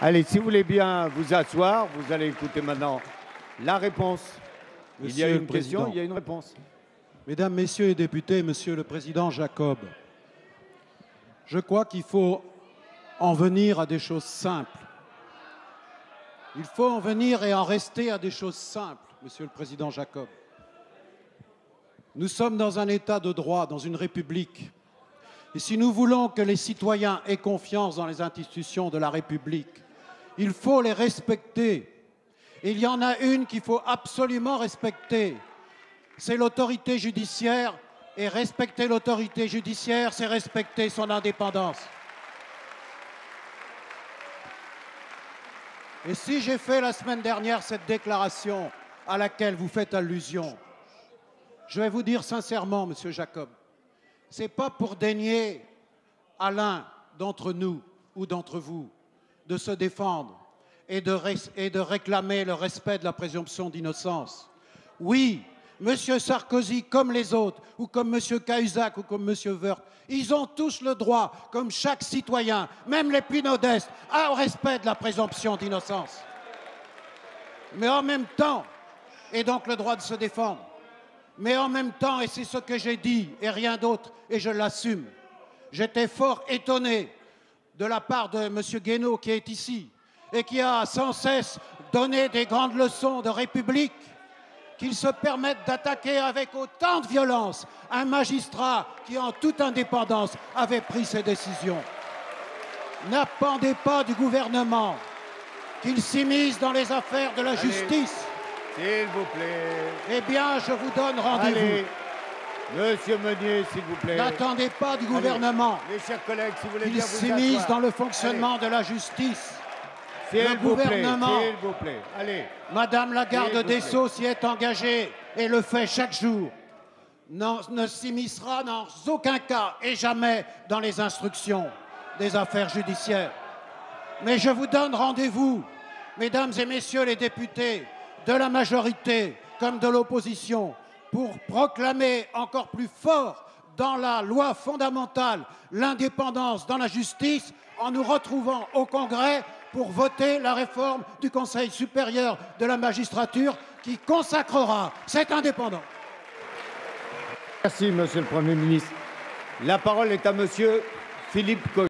Allez, si vous voulez bien vous asseoir, vous allez écouter maintenant la réponse. Il y a une question, il y a une réponse. Mesdames, Messieurs les députés, Monsieur le Président Jacob, je crois qu'il faut en venir à des choses simples. Il faut en venir et en rester à des choses simples, Monsieur le Président Jacob. Nous sommes dans un État de droit, dans une République. Et si nous voulons que les citoyens aient confiance dans les institutions de la République, il faut les respecter. Et il y en a une qu'il faut absolument respecter. C'est l'autorité judiciaire. Et respecter l'autorité judiciaire, c'est respecter son indépendance. Et si j'ai fait la semaine dernière cette déclaration à laquelle vous faites allusion, je vais vous dire sincèrement, Monsieur Jacob, ce n'est pas pour dénier à l'un d'entre nous ou d'entre vous de se défendre et de réclamer le respect de la présomption d'innocence. Oui, M. Sarkozy, comme les autres, ou comme M. Cahuzac, ou comme M. Woerth, ils ont tous le droit, comme chaque citoyen, même les plus modestes, au respect de la présomption d'innocence. Mais en même temps, et donc le droit de se défendre, mais en même temps, et c'est ce que j'ai dit, et rien d'autre, et je l'assume, j'étais fort étonné de la part de M. Guénaud, qui est ici, et qui a sans cesse donné des grandes leçons de République, qu'il se permette d'attaquer avec autant de violence un magistrat qui, en toute indépendance, avait pris ses décisions. N'attendez pas du gouvernement qu'il s'immisce dans les affaires de la justice. S'il vous plaît. Eh bien, je vous donne rendez-vous. Monsieur Meunier, s'il vous plaît. N'attendez pas du gouvernement mes chers collègues, si vous voulez qu'il bien vous s'immisce asseoir. dans le fonctionnement de la justice. Le gouvernement, s'il vous plaît. Allez. Madame la garde des Sceaux s'y est engagée et le fait chaque jour. Ne s'immiscera dans aucun cas et jamais dans les instructions des affaires judiciaires. Mais je vous donne rendez-vous, mesdames et messieurs les députés, de la majorité comme de l'opposition, pour proclamer encore plus fort dans la loi fondamentale l'indépendance dans la justice, en nous retrouvant au Congrès pour voter la réforme du Conseil supérieur de la magistrature qui consacrera cette indépendance. Merci, Monsieur le Premier ministre. La parole est à Monsieur Philippe Cauchon.